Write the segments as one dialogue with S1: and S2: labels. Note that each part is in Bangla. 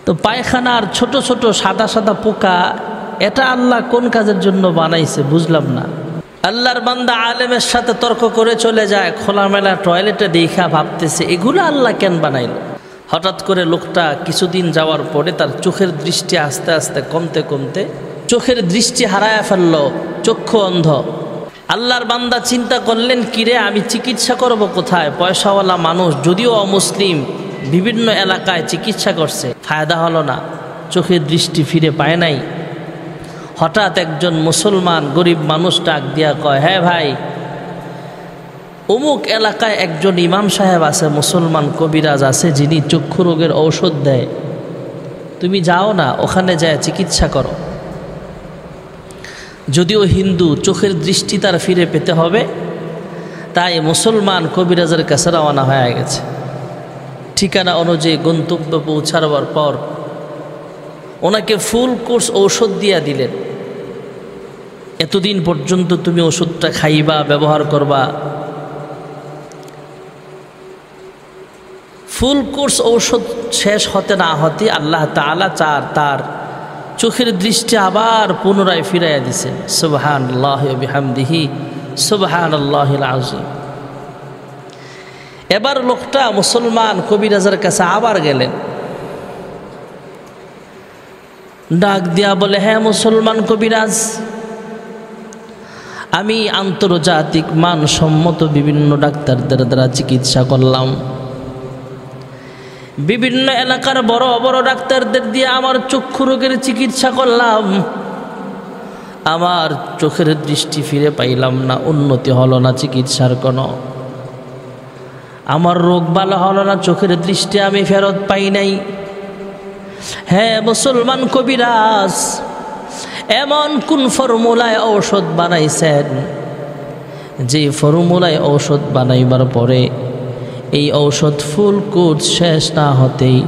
S1: তো পায়খানার ছোট ছোট সাদা সাদা পোকা, এটা আল্লাহ কোন কাজের জন্য বানাইছে বুঝলাম না। আল্লাহর বান্দা আলেমের সাথে তর্ক করে চলে যায়, খোলামেলা টয়লেটে দেখা ভাবতেছে এগুলো আল্লাহ কেন বানাইল। হঠাৎ করে লোকটা কিছুদিন যাওয়ার পরে তার চোখের দৃষ্টি আস্তে আস্তে কমতে কমতে চোখের দৃষ্টি হারায় ফেলল, চক্ষু অন্ধ। আল্লাহর বান্দা চিন্তা করলেন, কিরে আমি চিকিৎসা করব কোথায়? পয়সাওয়ালা মানুষ, যদিও অমুসলিম, বিভিন্ন এলাকায় চিকিৎসা করছে, ফায়দা হলো না, চোখের দৃষ্টি ফিরে পায় নাই। হঠাৎ একজন মুসলমান গরিব মানুষ ডাক দিয়া কয়, হ্যাঁ ভাই, অমুক এলাকায় একজন ইমাম সাহেব আছে, মুসলমান কবিরাজ আছে, যিনি চক্ষু রোগের ঔষধ দেয়, তুমি যাও না, ওখানে যায় চিকিৎসা করো। যদিও হিন্দু, চোখের দৃষ্টি তার ফিরে পেতে হবে, তাই মুসলমান কবিরাজের কাছে রওনা হয়ে গেছে। ঠিকানা অনুযায়ী গন্তব্যে পৌঁছাবার পর ওনাকে ফুল কোর্স ঔষধ দিয়া দিলেন। এতদিন পর্যন্ত তুমি ওষুধটা খাইবা, ব্যবহার করবা। ফুল কোর্স ঔষধ শেষ হতে না হতে আল্লাহ তাআলা তার চোখের দৃষ্টি আবার পুনরায় ফিরাইয়া দিছেন। সুবহানাল্লাহি ওয়া বিহামদিহি সুবহানাল্লাহিল আযীম। এবার লোকটা মুসলমান কবিরাজের কাছে আবার গেলেন, ডাক দিয়া বলে, হ্যাঁ মুসলমান কবিরাজ, আমি আন্তর্জাতিক মানসম্মত বিভিন্ন ডাক্তারদের দ্বারা চিকিৎসা করলাম, বিভিন্ন এলাকার বড় বড় ডাক্তারদের দিয়ে আমার চক্ষু রোগের চিকিৎসা করলাম, আমার চোখের দৃষ্টি ফিরে পাইলাম না, উন্নতি হলো না চিকিৎসার কোনো, আমার রোগ ভালো হলো না, চোখের দৃষ্টি আমি ফেরত পাই নাই। হ্যাঁ মুসলমান কবিরাজ, এমন কোন ফর্মুলায় ঔষধ বানাইছেন যে ফর্মুলায় ঔষধ বানাইবার পরে এই ঔষধ ফুল কোর্স শেষ না হতেই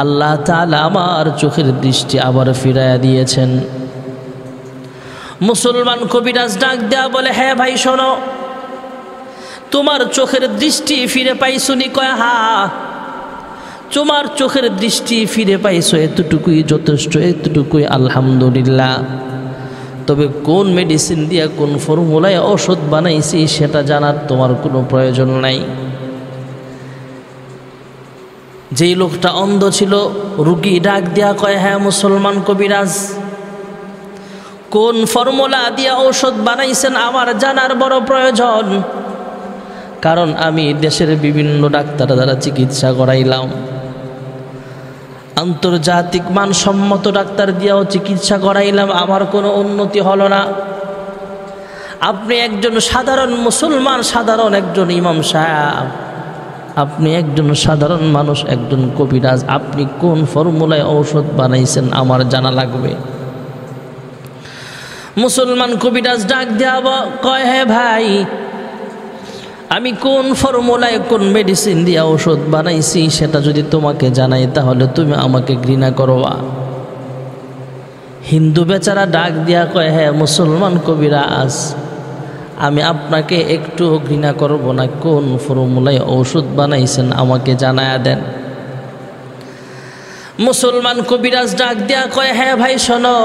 S1: আল্লাহ তাআলা আমার চোখের দৃষ্টি আবার ফিরাইয়া দিয়েছেন। মুসলমান কবিরাজ ডাক দেয়া বলে, হ্যাঁ ভাই শোনো, তোমার চোখের দৃষ্টি ফিরে পাইছুনি? কয় হ্যাঁ, তোমার চোখের দৃষ্টি ফিরে পাইছো, এতটুকুই যথেষ্ট, এতটুকুই আলহামদুলিল্লাহ। তবে কোন মেডিসিন দিয়া কোন ফর্মুলায় ঔষধ বানাইছি সেটা জানার তোমার কোনো প্রয়োজন নাই। যেই লোকটা অন্ধ ছিল, রুগী ডাক দিয়া কয়, হ্যাঁ মুসলমান কবিরাজ, কোন ফর্মুলা দিয়া ঔষধ বানাইছেন আমার জানার বড় প্রয়োজন, কারণ আমি দেশের বিভিন্ন ডাক্তার দ্বারা চিকিৎসা করাইলাম, আন্তর্জাতিক মানসম্মত ডাক্তার দিয়েও চিকিৎসা করাইলাম, আমার কোনো উন্নতি হলো না। আপনি একজন সাধারণ মুসলমান, সাধারণ একজন ইমাম সাহেব, আপনি একজন সাধারণ মানুষ, একজন কবিরাজ, আপনি কোন ফর্মুলায় ঔষধ বানাইছেন আমার জানা লাগবে। মুসলমান কবিরাজ ডাক দেওয়া কয়, হ্যাঁ ভাই, আমি কোন ফর্মুলায় কোন মেডিসিন দিয়ে ঔষধ বানাইছি সেটা যদি তোমাকে জানাই তাহলে তুমি আমাকে ঘৃণা করবা। হিন্দু বেচারা ডাক দিয়া কয়, হ্যাঁ মুসলমান কবিরাজ, আমি আপনাকে একটু ঘৃণা করব না, কোন ফর্মুলায় ঔষধ বানাইছেন আমাকে জানায়া দেন। মুসলমান কবিরাজ ডাক দিয়া কয়, হ্যাঁ ভাই শোনো,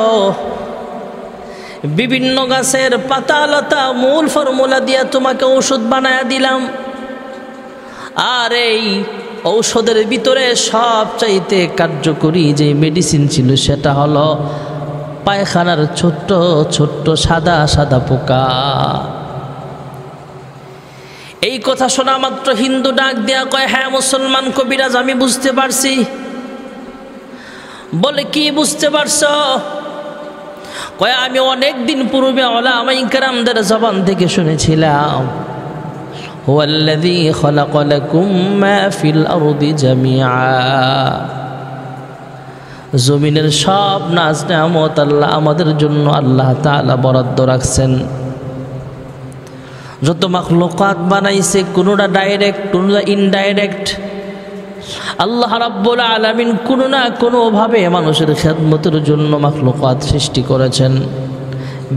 S1: বিভিন্ন গাছের পাতা লতা মূল ফর্মুলা দিয়া তোমাকে ঔষধ বানায়া দিলাম, আর এই ঔষধের ভিতরে সবচাইতে কার্যকরী যে মেডিসিন ছিল সেটা হলো পায়খানার ছোট্ট ছোট্ট সাদা সাদা পোকা। এই কথা শোনা মাত্র হিন্দু ডাক দেয়া কয়, হ্যাঁ মুসলমান কবিরাজ, আমি বুঝতে পারছি। বলে, কি বুঝতে পারছো? কয়, আমি অনেক দিন পূর্বে উলামায়ে কেরামদের জবান থেকে শুনেছিলাম, হুয়াল্লাযী খালাকা লাকুম মা ফিল আরদি জামিআ, জমিনের সব নাজ নেয়ামত আল্লাহ আমাদের জন্য আল্লাহ তাআলা বরাদ্দ রাখছেন। যত মাখলুকাত বানাইছে, কোনোটা ডাইরেক্ট, কোনোটা ইনডাইরেক্ট, আল্লাহ রাব্বুল আলামিন কোনো না কোনোভাবে মানুষের খেদমতের জন্য মাখলুকাত সৃষ্টি করেছেন।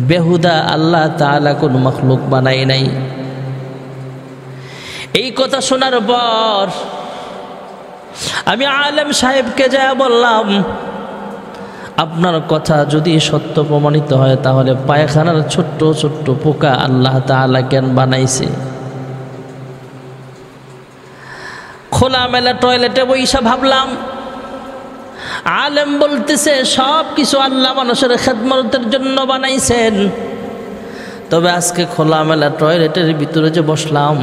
S1: বেহুদা আল্লাহ তাআলা কোন মাখলুক বানায় নাই। এই কথা শোনার পর আমি আলেম সাহেবকে যা বললাম, আপনার কথা যদি সত্য প্রমাণিত হয় তাহলে পায়খানার ছোট্ট ছোট্ট পোকা আল্লাহ তাআলা কেন বানাইছে? খোলামেলা টয়লেটে বইসা ভাবলাম, আলেম বলতেছে সব কিছু আল্লাহ মানুষের খেদমতের জন্য বানাইছেন। তবে আজকে খোলামেলা টয়লেটের ভিতরে যে বসলাম,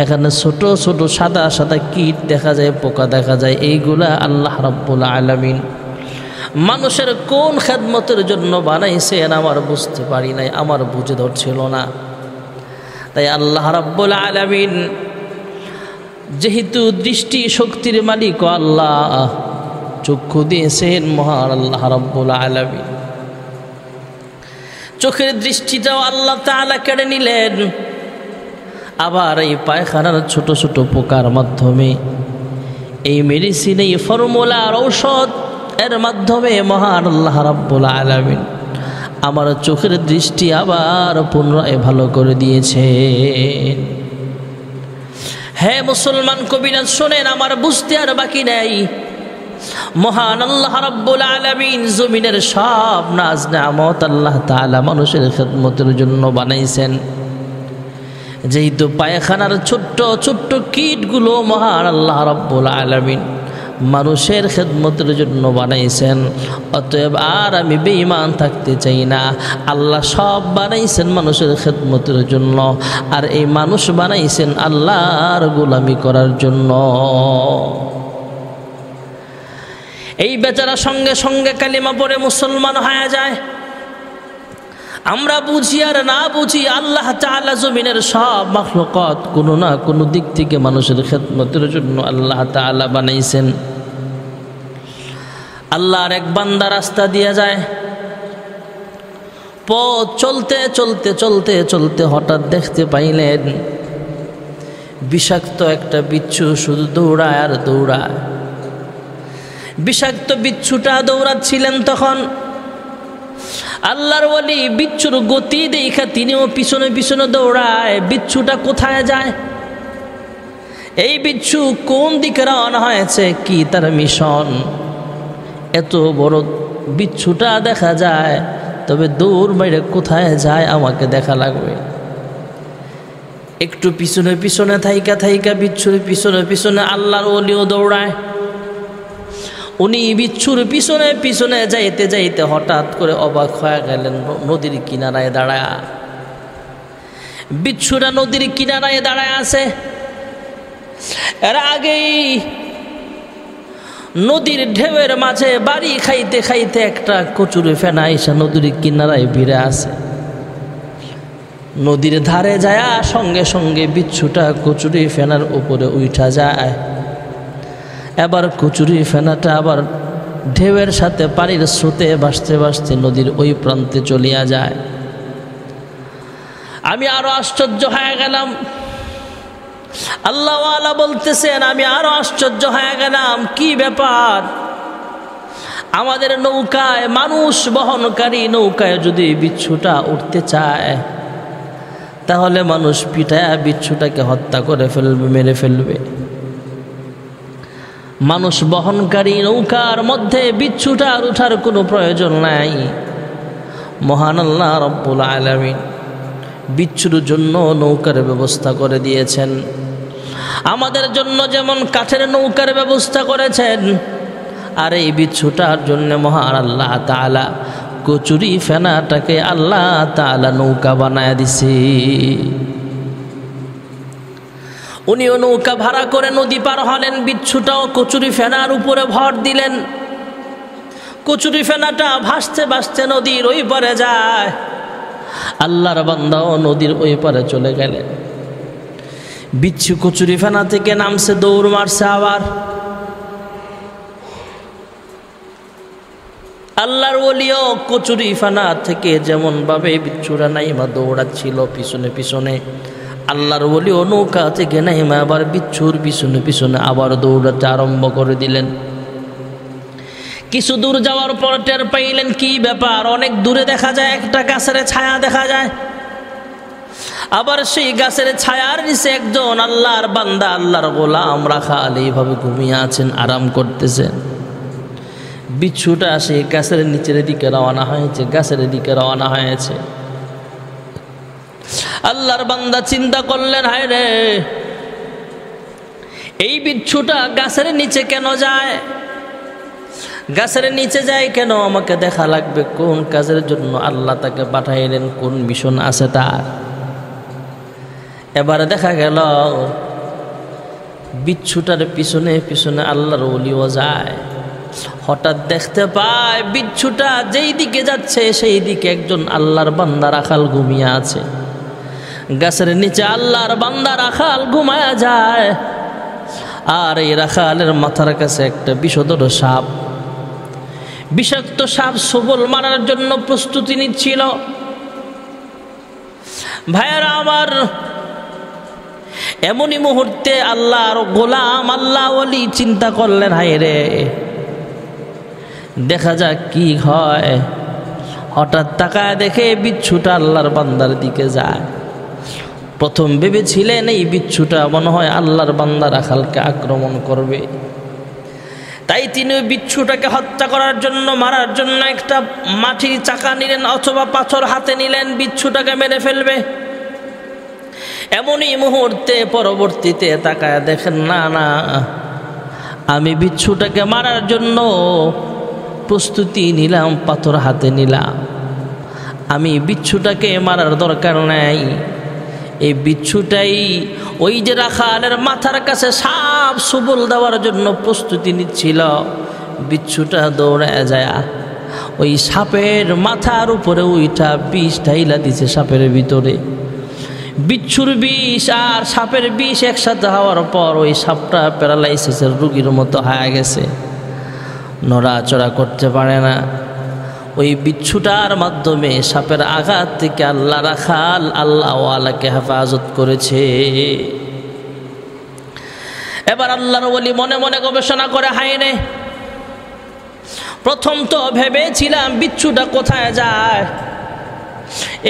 S1: এখানে ছোট ছোট সাদা সাদা কীট দেখা যায়, পোকা দেখা যায়। এইগুলা আল্লাহ রাব্বুল আলামিন মানুষের কোন খেদমতের জন্য বানাইছেন আমার বুঝতে পারি নাই, আমার বুঝে ধরছিল না। তাই আল্লাহ রাব্বুল আলামিন যেহেতু দৃষ্টি শক্তির মালিক আল্লাহ, চক্ষু দিয়েছেন মহান আল্লাহ রাব্বুল আলামিন, চোখের দৃষ্টিটাও আল্লাহ তাআলা কেড়ে নিলেন। আবার এই পায়খানার ছোট ছোট পোকার মাধ্যমে, এই মেডিসিন, এই ফর্মুলার ঔষধ এর মাধ্যমে মহান আল্লাহ রাব্বুল আলামিন আমার চোখের দৃষ্টি আবার পুনরায় ভালো করে দিয়েছেন। হে মুসলমান কবিরা শোনেন, আমার বুঝতে আর বাকি নেই। মহান আল্লাহ রাব্বুল আলামিন জমিনের সব নাজ নেয়ামত আল্লাহ তাআলা মানুষের খেদমতের জন্য বানাইছেন। যেহেতু পায়খানার ছোট্ট ছোট্ট কীটগুলো মহান আল্লাহ রাব্বুল আলামিন মানুষের খেদমতের জন্য বানাইছেন, অতএব আর আমি বেঈমান থাকতে চাই না। আল্লাহ সব বানাইছেন মানুষের খেদমতের জন্য, আর এই মানুষ বানাইছেন আল্লাহর গোলামি করার জন্য। এই বেচারা সঙ্গে সঙ্গে কালিমা পড়ে মুসলমান হয়ে যায়। আমরা বুঝি আর না বুঝি, আল্লাহ তাআলা জমিনের সব মাখলুকাত কোনো না কোনো দিক থেকে মানুষের খেদমতের জন্য আল্লাহ তাআলা বানাইছেন। আল্লাহর এক বান্দা রাস্তা দিয়ে যায়, পথ চলতে চলতে চলতে চলতে হঠাৎ দেখতে পাইলেন বিষাক্ত একটা বিচ্ছু শুধু দৌড়ায় আর দৌড়ায়। বিষাক্ত বিচ্ছুটা দৌড়াচ্ছিলেন, তখন আল্লাহর ওয়ালি বিচ্ছুর গতি দেখা তিনিও পিছনে পিছনে দৌড়ায়। বিচ্ছুটা কোথায় যায়, এই বিচ্ছু কোন দিকে রওনা হয়েছে, কি তার মিশন? এত বড় বিচ্ছুটা দেখা যায়, তবে দৌড় মাইরে কোথায় যায় আমাকে দেখা লাগবে। একটু পিছনে পিছনে থাইকা থাইকা বিচ্ছুর পিছনে পিছনে আল্লাহর ওলিও দৌড়ায়। উনি বিচ্ছুর পিছনে পিছনে যাইতে যাইতে হঠাৎ করে অবাক হয়ে গেলেন নদীর কিনারায় দাঁড়ায়। বিচ্ছুরা নদীর কিনারায় দাঁড়ায় আছে। এর আগেই নদীর ঢেউয়ের মাঝে বাড়ি খাইতে খাইতে একটা কচুরি ফেনা এসে নদীর কিনারায় ভিড়ে আছে। নদীর ধারে যায়, সঙ্গে সঙ্গে বিচ্ছুটা কচুরি ফেনার উপরে উঠা যায়। এবার কচুরি ফেনাটা আবার ঢেউয়ের সাথে পানির স্রোতে ভাসতে ভাসতে নদীর ওই প্রান্তে চলিয়া যায়। আমি আরো আশ্চর্য হয়ে গেলাম। আল্লাহওয়ালা বলতেছেন, আমি আরো আশ্চর্য হয়ে গেলাম, কি ব্যাপার? আমাদের নৌকায়, মানুষ বহনকারী নৌকায় যদি বিচ্ছুটা উঠতে চায়, তাহলে মানুষ পিটায়া বিচ্ছুটাকে হত্যা করে ফেলবে, মেরে ফেলবে। মানুষ বহনকারী নৌকার মধ্যে বিচ্ছুটার উঠার কোনো প্রয়োজন নাই। মহান আল্লাহ রাব্বুল আলামিন বিচ্ছুর জন্য নৌকার ব্যবস্থা করে দিয়েছেন। আমাদের জন্য যেমন কাঠের নৌকার ব্যবস্থা করেছেন, আর এই বিচ্ছুটার জন্য মহান আল্লাহ তাআলা কচুরি ফেনাটাকে আল্লাহ তাআলা নৌকা বানায় দিছে। উনিও নৌকা ভাড়া করে নদী পার হলেন, বিচ্ছুটাও কচুরি ফেনার উপরে ভর দিলেন। কচুরি ফেনাটা ভাসতে ভাসতে নদীর ওই পারে যায়। আল্লাহর বান্দাও নদীর ওই পারে চলে গেলেন। বিচ্ছু কচুরি ফেনা থেকে নামছে, দৌড় মারছে। আবার আল্লাহর ওলিও কচুরি ফেনা থেকে যেমন ভাবে বিচ্ছুরা নাইমা দৌড়াচ্ছিল পিছনে পিছনে, আল্লাহর ওলিও নৌকা থেকে নাইমা আবার বিচ্ছুর পিছনে পিছনে আবার দৌড়াতে আরম্ভ করে দিলেন। কিছু দূর যাওয়ার পর টের পাইলেন কি ব্যাপার, অনেক দূরে দেখা যায় একটা গাছের ছায়া দেখা যায়। আবার সেই গাছের ছায়ার নিচে একজন আল্লাহর বান্দা, আল্লাহর গোলাম রাখাল এইভাবে ঘুমিয়ে আছেন, আরাম করতেছেন। বিচ্ছুটা সেই গাছের নিচের দিকে রওনা হয়েছে, গাছের দিকে রওনা হয়েছে। আল্লাহর বান্দা চিন্তা করলেন, হায় রে, এই বিচ্ছুটা গাছের নিচে কেন যায়? গাছের নিচে যায় কেন? আমাকে দেখা লাগবে কোন কাজের জন্য আল্লাহ তাকে পাঠাইলেন, কোন মিশন আছে তার। এবারে দেখা গেল বিচ্ছুটার পিছনে পিছনে আল্লাহর ওলিও যায়। হঠাৎ দেখতে পায় বিচ্ছুটা যেই দিকে যাচ্ছে সেই দিকে একজন আল্লাহর বান্দা রাখাল ঘুমিয়ে আছে। গাছের নিচে আল্লাহর বান্দা রাখাল ঘুমায়া যায়, আর এই রাখালের মাথার কাছে একটা বিষধর সাপ, বিষাক্ত সাপ সবল মারার জন্য প্রস্তুতি নিচ্ছিল। ভাইয়ারা আমার, এমনই মুহূর্তে আল্লাহর গোলাম, আল্লাহ ওলি চিন্তা করলেন, হায় রে, দেখা যাক কি হয়। হঠাৎ তাকায় দেখে বিচ্ছুটা আল্লাহর বান্দার দিকে যায়। প্রথম ভেবেছিলেন এই বিচ্ছুটা মনে হয় আল্লাহর বান্দা রাখালকে আক্রমণ করবে, তাই তিনি বিচ্ছুটাকে হত্যা করার জন্য, মারার জন্য একটা মাটির চাকা নিলেন অথবা পাথর হাতে নিলেন, বিচ্ছুটাকে মেরে ফেলবে। এমনই মুহূর্তে পরবর্তীতে তাকায় দেখেন, না না, আমি বিচ্ছুটাকে মারার জন্য প্রস্তুতি নিলাম, পাথর হাতে নিলাম, আমি বিচ্ছুটাকে মারার দরকার নাই। এই বিচ্ছুটাই ওই যে রাখালের মাথার কাছে সাপ সবল দেওয়ার জন্য প্রস্তুতি নিচ্ছিল। বিচ্ছুটা দৌড়ে যায় ওই সাপের মাথার উপরে ওইটা বিষ ঢাইলা দিছে সাপের ভিতরে। বিচ্ছুর বিষ আর সাপের বিষ একসাথে হওয়ার পর ওই সাপটা প্যারালাইসিসের রোগীর মতো হয়ে গেছে, নড়াচড়া করতে পারে না। ওই বিচ্ছুটার মাধ্যমে সাপের আঘাত থেকে আল্লাহ রাখাল আল্লাহ ওয়ালাকে হেফাজত করেছে। এবার আল্লাহর ওলি মনে মনে গবেষণা করে, হায় রে, প্রথম তো ভেবেছিলাম বিচ্ছুটা কোথায় যায়,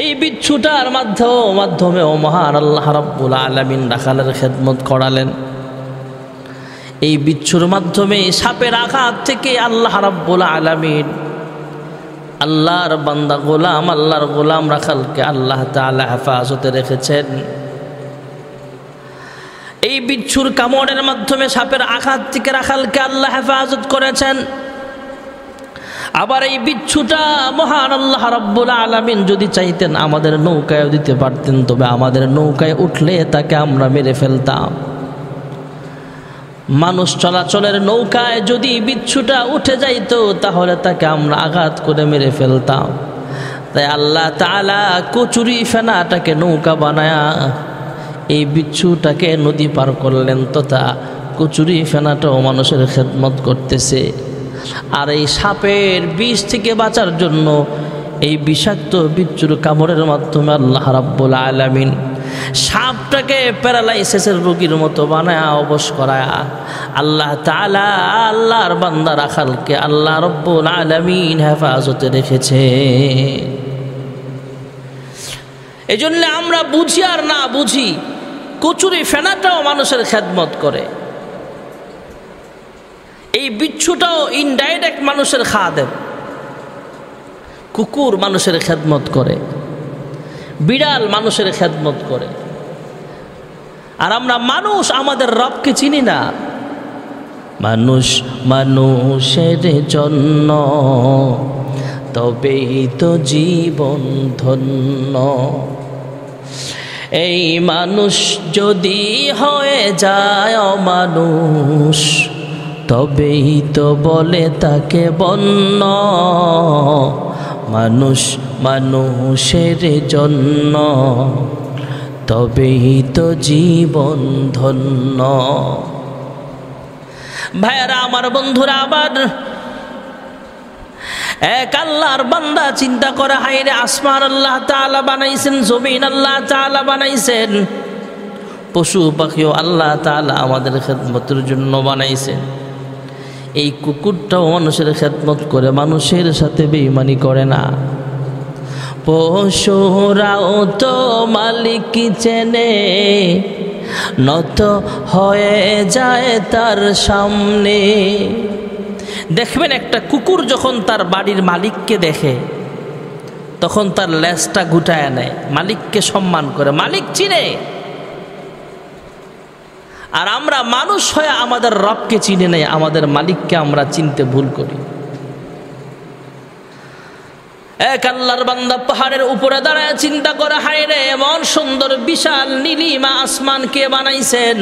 S1: এই বিচ্ছুটার মাধ্যমে ও মহান আল্লাহ রাব্বুল আলামিন রাখালের খেদমত করালেন। এই বিচ্ছুর মাধ্যমে সাপের আঘাত থেকে আল্লাহ রাব্বুল আলামিন আল্লাহর বান্দা গোলাম, আল্লাহর গোলাম রাখালকে আল্লাহ তাআলা হেফাজতে রেখেছেন। এই বিচ্ছুর কামড়ের মাধ্যমে সাপের আঘাত থেকে রাখালকে আল্লাহ হেফাজত করেছেন। আবার এই বিচ্ছুটা মহান আল্লাহ রাব্বুল আলামিন যদি চাইতেন আমাদের নৌকায় দিতে পারতেন, তবে আমাদের নৌকায় উঠলে তাকে আমরা মেরে ফেলতাম। মানুষ চলাচলের নৌকায় যদি বিচ্ছুটা উঠে যাইতো তাহলে তাকে আমরা আঘাত করে মেরে ফেলতাম। তাই আল্লাহ তাআলা কচুরি ফেনাটাকে নৌকা বানায়া এই বিচ্ছুটাকে নদী পার করলেন, তথা কচুরি ফেনাটাও মানুষের খেদমত করতেছে। আর এই সাপের বিষ থেকে বাঁচার জন্য এই বিষাক্ত বিচ্ছুর কামড়ের মাধ্যমে আল্লাহ রাব্বুল আলামিন সাপটাকে প্যারালাইসিসের রোগীর মতো বানায়া অবশ করায়া আল্লাহ তাআলা আল্লাহর বান্দা রাখালকে আল্লাহ রাব্বুল আলামিন হেফাজতে রেখেছে। এই জন্য আমরা বুঝি আর না বুঝি, কচুরি ফেনাটাও মানুষের খেদমত করে। এই বিচ্ছুটাও ইনডাইরেক্ট মানুষের খাদেম। কুকুর মানুষের খেদমত করে, বিড়াল মানুষের খেদমত করে, আর আমরা মানুষ আমাদের রবকে চিনি না। মানুষ মানুষের জন্য তবেই তো জীবন ধন্য। এই মানুষ যদি হয়ে যায় অমানুষ, তবেই তো বলে তাকে বন্য। মানুষ মানুষের জন্য তবেই তো জীবন ধন্য। ভাইয়ারা আমার, বন্ধুরা আবার, এক আল্লাহর বান্দা চিন্তা করে, হায়রে, আসমান আল্লাহ তাআলা বানাইছেন, জমিন আল্লাহ তাআলা বানাইছেন, পশু পাখিও আল্লাহ তাআলা আমাদের খেদমতের জন্য বানাইছেন। এই কুকুরটাও মানুষের খেদমত করে, মানুষের সাথে বেঈমানি করে না। পশুরাও তো মালিক চেনে, নত হয়ে যায় তার সামনে। দেখবেন একটা কুকুর যখন তার বাড়ির মালিককে দেখে তখন তার লেজটা গুটায় নেয়, মালিককে সম্মান করে, মালিক চিনে। আর আমরা মানুষ হয়ে আমাদের রবকে চিনে নেই, আমাদের মালিককে আমরা চিনতে ভুল করি। এক আল্লাহর বান্দা পাহাড়ের উপরে দাঁড়ায় চিন্তা করে, হায় রে, এমন সুন্দর বিশাল নীলিমা আসমান কে বানাইছেন?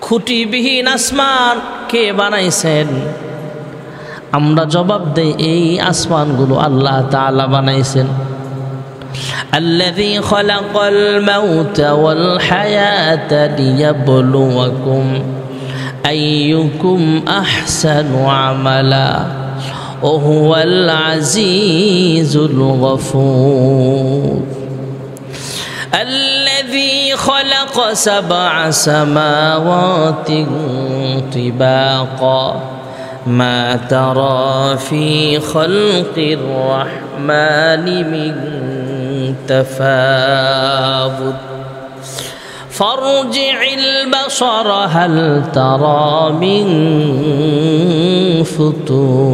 S1: খুঁটিবিহীন আসমান কে বানাইছেন? আমরা জবাব দেই, এই আসমানগুলো আল্লাহ তাআলা বানাইছেন। আল্লাযী খালাকাল মাউতা ওয়াল হায়াতা লিয়াবলুয়াকুম আইয়ুকুম আহসানু আমালা وهو العزيز الغفور الذي خلق 7 سماوات طباقا ما ترى في خلق الرحمن من تفاوت فارجع البصر هل ترى من ফুতুর।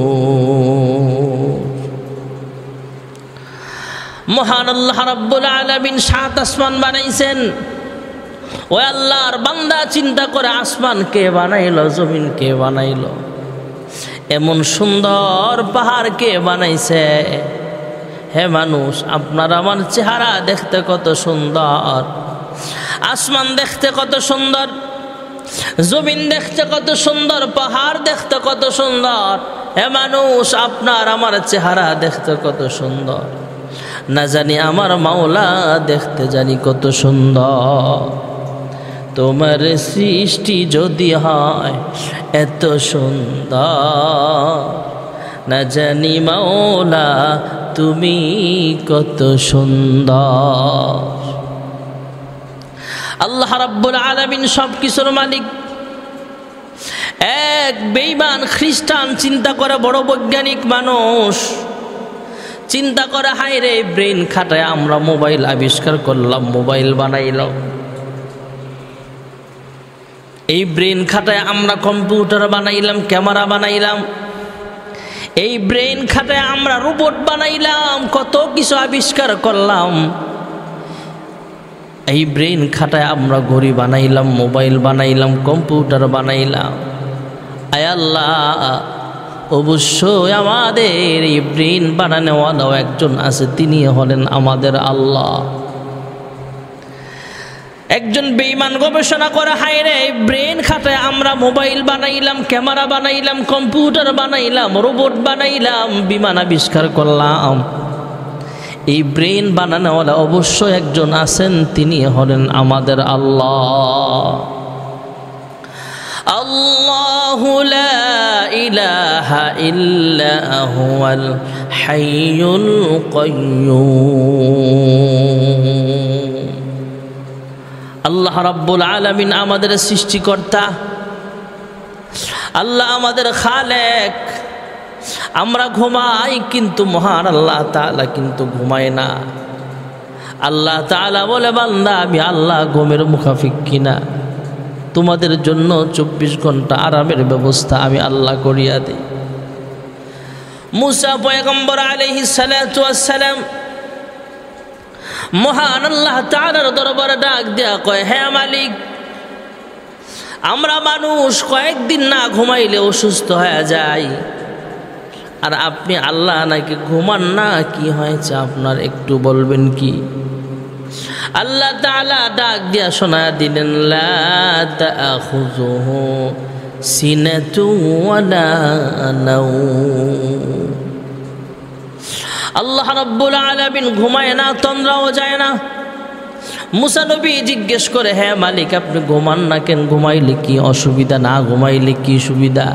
S1: মহান আল্লাহ রাব্বুল আলামিন 7 আসমান বানাইছেন। ও আল্লাহর বান্দা চিন্তা করে, আসমান কে বানাইলো, জমিন কে বানাইলো, এমন সুন্দর পাহাড় কে বানাইছে? হে মানুষ, আপনার আমার চেহারা দেখতে কত সুন্দর, আসমান দেখতে কত সুন্দর, জমিন দেখতে কত সুন্দর, পাহাড় দেখতে কত সুন্দর। হে মানুষ, আপনার আমার চেহারা দেখতে কত সুন্দর, না জানি আমার মাওলা দেখতে জানি কত সুন্দর। তোমার সৃষ্টি যদি হয় এত সুন্দর, না জানি মাওলা তুমি কত সুন্দর। আল্লাহ রাব্বুল আলামিন সব কিছুর মালিক। এক বেঈমান খ্রিস্টান চিন্তা করে, বড় বৈজ্ঞানিক মানুষ চিন্তা করে, হায় রে, ব্রেন খাটায় আমরা মোবাইল আবিষ্কার করলাম, মোবাইল বানাইলাম। এই ব্রেন খাটায় আমরা কম্পিউটার বানাইলাম, ক্যামেরা বানাইলাম। এই ব্রেন খাটায় আমরা রোবট বানাইলাম, কত কিছু আবিষ্কার করলাম। এই ব্রেন খাটায় আমরা ঘড়ি বানাইলাম, মোবাইল বানাইলাম, কম্পিউটার বানাইলাম। আয় আল্লাহ, অবশ্যই আমাদের এই ব্রেন বানানোওয়ালাও একজন আছে, তিনি হলেন আমাদের আল্লাহ। একজন বেঈমান গবেষণা করে, হায় রে, ব্রেন খাটায় আমরা মোবাইল বানাইলাম, ক্যামেরা বানাইলাম, কম্পিউটার বানাইলাম, রোবট বানাইলাম, বিমান আবিষ্কার করলাম। এই ব্রেন বানানোওয়ালা অবশ্যই একজন আছেন, তিনি হলেন আমাদের আল্লাহ। আল্লাহু লা ইলাহা ইল্লা হুয়াল হাইয়ুল কাইয়্যুম। আল্লাহ রাব্বুল আলামিন আমাদের সৃষ্টিকর্তা, আল্লাহ আমাদের খালেক। আমরা ঘুমাই, কিন্তু মহান আল্লাহ তাআলা কিন্তু ঘুমায় না। আল্লাহ তাআলা বলে, বান্দা, আমি আল্লাহ ঘুমের মুখাফিক কিনা? তোমাদের জন্য 24 ঘন্টা আরামের ব্যবস্থা আমি আল্লাহ করিয়া দিই। মুসা পয়গম্বর আলাইহিস সালাতু ওয়াস সালাম মহান আল্লাহ তাআলার দরবারে ডাক দেয়া কয়, হে মালিক, আমরা মানুষ কয়েকদিন না ঘুমাইলে অসুস্থ হয়ে যাই, আর আপনি আল্লাহ নাকি ঘুমান না, কি হয়েছে আপনার একটু বলবেন কি? আল্লাহ তাআলা ডাক দিয়া শোনায়া দিলেন, লা তাখুযুহু সিনাতু ওয়ালা নাওম। আল্লাহ রাব্বুল আলামিন ঘুমায় না, তন্দ্রাও যায় না। মুসা নবী জিজ্ঞেস করে, হে মালিক, আপনি ঘুমান না কেন? ঘুমাইলে কি অসুবিধা, না ঘুমাইলে কি সুবিধা?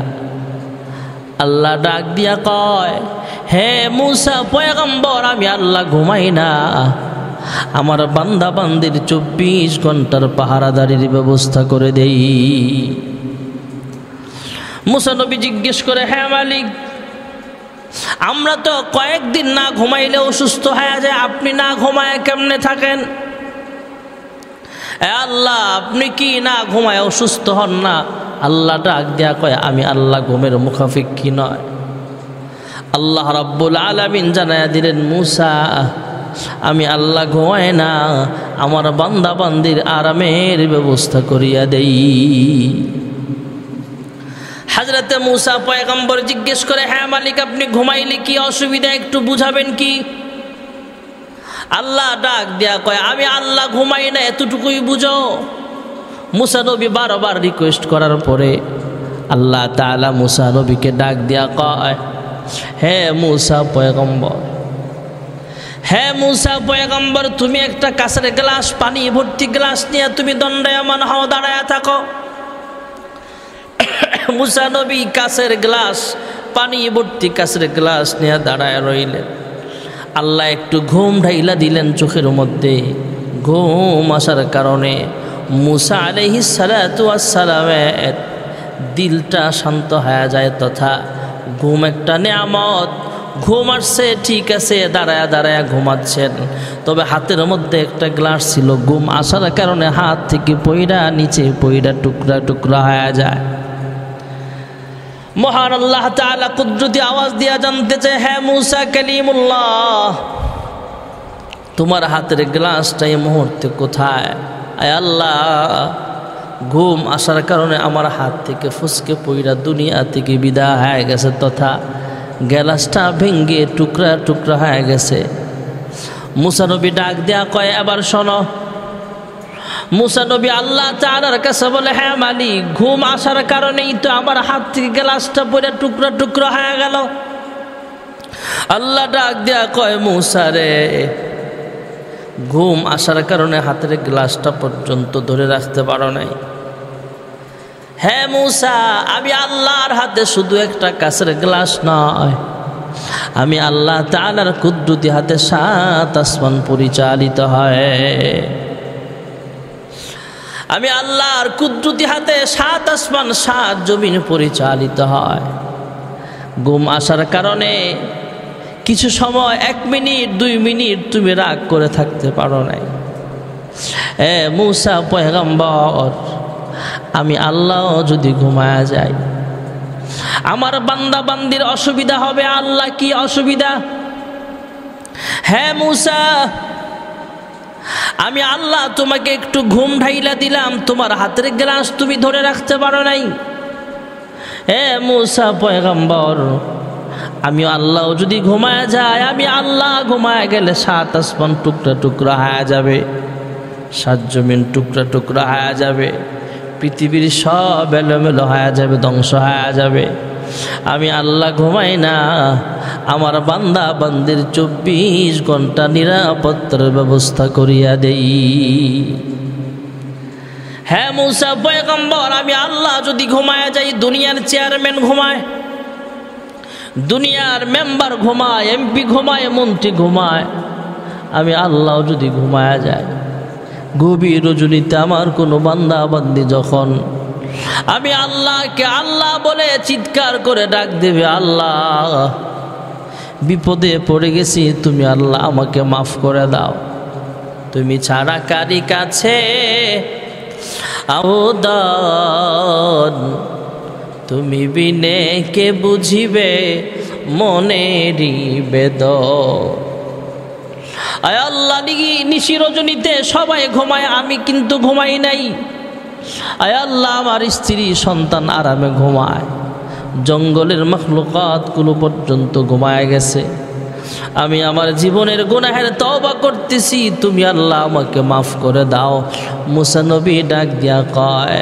S1: আল্লাহ ডাক দিয়া কয়, হে মুসা পয়গম্বর, আমি আল্লাহ ঘুমাই না, আমার বান্দা বান্দির 24 ঘন্টার পাহারাদারির ব্যবস্থা করে দেই। মুসা নবী জিজ্ঞেস করে, হে মালিক, আমরা তো কয়েকদিন না ঘুমাইলে অসুস্থ হয়ে যায়, আপনি না ঘুমায় কেমনে থাকেন? আল্লাহ আপনি কি না ঘুমায় অসুস্থ হন না? আল্লাহ ডাক দেয়া কয় আমি আল্লাহ ঘুমের মুখাফিক্ষি নয়। আল্লাহ রাব্বুল আলামিন জানায়া দিলেন, মূসা আমি আল্লাহ ঘুমায় না, আমার বান্দা বান্দির আরামের ব্যবস্থা করিয়া দেই। হযরতে মূসা পয়গম্বর জিজ্ঞেস করে, হ্যাঁ মালিক আপনি ঘুমাইলে কি অসুবিধা একটু বুঝাবেন কি? আল্লাহ ডাক দেয়া কয় আমি আল্লাহ ঘুমাই না, এতটুকুই বুঝো। মূসা নবী বারবার রিকোয়েস্ট করার পরে আল্লাহ তাআলা মূসা নবীকে ডাক দেয়া কয়, হে মূসা পয়গম্বর, হে মূসা পয়গম্বর, তুমি একটা কাঁচের গ্লাস, পানি ভর্তি গ্লাস নিয়ে তুমি দণ্ডায়মান হও, দাঁড়ায়া থাকো। মূসা নবী কাঁচের গ্লাস, পানি ভর্তি কাঁচের গ্লাস নিয়ে দাঁড়ায় রইলেন। আল্লাহ একটু ঘুম ঢাইলা দিলেন চোখের মধ্যে। ঘুম আসার কারণে মূসা আলাইহিস সালাতু ওয়াস সালামের দিলটা শান্ত হয়ে যায়, তথা ঘুম একটা নেয়ামত। ঘুম আসছে ঠিক আছে, দাঁড়ায়া দাঁড়ায়া ঘুমাচ্ছেন, তবে হাতের মধ্যে একটা গ্লাস ছিল। ঘুম আসার কারণে হাত থেকে পইড়া নিচে পইড়া টুকরা টুকরা হয়ে যায়। মহান আল্লাহ তাআলা কুদরতি আওয়াজ দিয়া জানতে চায়, হ্যাঁ মূসা কালিমুল্লাহ, তোমার হাতের গ্লাসটা এই মুহূর্তে কোথায়? আয় আল্লাহ, ঘুম আসার কারণে আমার হাত থেকে ফুসকে পইড়া দুনিয়া থেকে বিদায় হয়ে গেছে, তথা গ্লাসটা ভেঙ্গে টুকরা টুকরা হয়ে গেছে। মূসা নবী ডাক দেয়া কয়, এবার শোনো। মূসা নবী আল্লাহ তাআলার কাছে বলে, হ্যাঁ মালিক, ঘুম আসার কারণেই তো আমার হাত থেকে গ্লাসটা পড়ে টুকরা টুকরা হয়ে গেল। আল্লাহ ডাক দেয়া কয়, মূসা রে, ঘুম আসার কারণে হাতের গ্লাসটা পর্যন্ত ধরে রাখতে পারো নাই। হ্যাঁ মূসা, আমি আল্লাহর হাতে শুধু একটা কাঁচের গ্লাস নয়, আমি আল্লাহ তাআলার কুদরতি হাতে 7 আসমান পরিচালিত হয়। আমি আল্লাহর কুদরতি হাতে 7 আসমান 7 জমিন পরিচালিত হয়। ঘুম আসার কারণে কিছু সময় 1 মিনিট 2 মিনিট তুমি রাগ করে থাকতে পারো নাই। মূসা পয়গম্বর, আমি আল্লাহ যদি ঘুমায়া যাই আমার বান্দা বান্দির অসুবিধা হবে। আল্লাহ কি অসুবিধা? হ্যাঁ মূসা, আমি আল্লাহ তোমাকে একটু ঘুম ঢাইলা দিলাম, তোমার হাতের গ্লাস তুমি ধরে রাখতে পারো নাই। মূসা পয়গম্বর, আমি আল্লাহ যদি ঘুমায়া যায়, আমি আল্লাহ ঘুমায়া গেলে 7 আসমান টুকরা টুকরা হয়ে যাবে, 7 জমিন টুকরা টুকরা হয়ে যাবে, পৃথিবীর সব এলোমেলো হয়ে যাবে, ধ্বংস হয়ে যাবে। আমি আল্লাহ ঘুমাই না, আমার বান্দা বান্দির 24 ঘন্টা নিরাপত্তার ব্যবস্থা করিয়া দেই। হ্যাঁ মূসা পয়গম্বর, আমি আল্লাহ যদি ঘুমায়া যাই, দুনিয়ার চেয়ারম্যান ঘুমায়, দুনিয়ার মেম্বার ঘুমায়, এমপি ঘুমায়, মন্ত্রী ঘুমায়, আমি আল্লাহ যদি ঘুমায়া যায়, গভীর রজনীতে আমার কোনো বান্দা বান্দি যখন আমি আল্লাহকে আল্লাহ বলে চিৎকার করে ডাক দেবে, আল্লাহ বিপদে পড়ে গেছি, তুমি আল্লাহ আমাকে মাফ করে দাও, তুমি ছাড়া কারি কাছে আবেদন, তুমি বিনে কে বুঝিবে মনেরই বেদন। আয় আল্লাহ, নিশি রজনীতে সবাই ঘুমায়, আমি কিন্তু ঘুমাই নাই। আয় আল্লাহ, আমার স্ত্রী সন্তান আরামে ঘুমায়, জঙ্গলের মখলুকাতগুলো পর্যন্ত ঘুমায় গেছে। আমি আমার জীবনের গুনাহের তওবা করতেছি, তুমি আল্লাহ আমাকে মাফ করে দাও। মূসা নবী ডাক দিয়া কয়,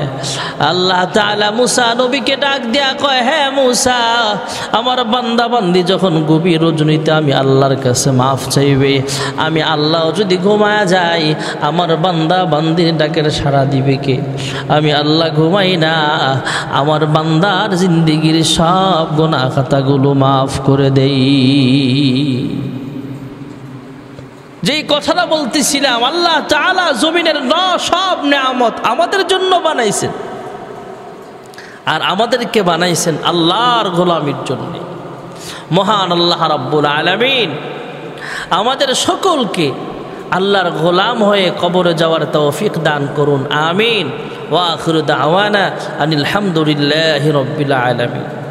S1: আল্লাহ তাআলা মূসা নবীকে ডাক দিয়া কয়, হ্যাঁ মূসা, আমার বান্দা বান্দি যখন গভীর রজনীতে আমি আল্লাহর কাছে মাফ চাইবে, আমি আল্লাহ যদি ঘুমায়া যাই, আমার বান্দা বান্দির ডাকের সাড়া দিবে কে? আমি আল্লাহ ঘুমাই না, আমার বান্দার জিন্দেগির সব গুনাহ খাতাগুলো মাফ করে দেই। যেই কথাটা বলতেছিলাম, আল্লাহ তাআলা জমিনের সব নেয়ামত আমাদের জন্য বানাইছেন, আর আমাদেরকে বানাইছেন আল্লাহর গোলামির জন্য। মহান আল্লাহ রাব্বুল আলামিন আমাদের সকলকে আল্লাহর গোলাম হয়ে কবরে যাওয়ার তৌফিক দান করুন। আমিন। ওয়া আখিরু দাওয়ানা আনিল হামদুলিল্লাহি রাব্বিল আলামিন।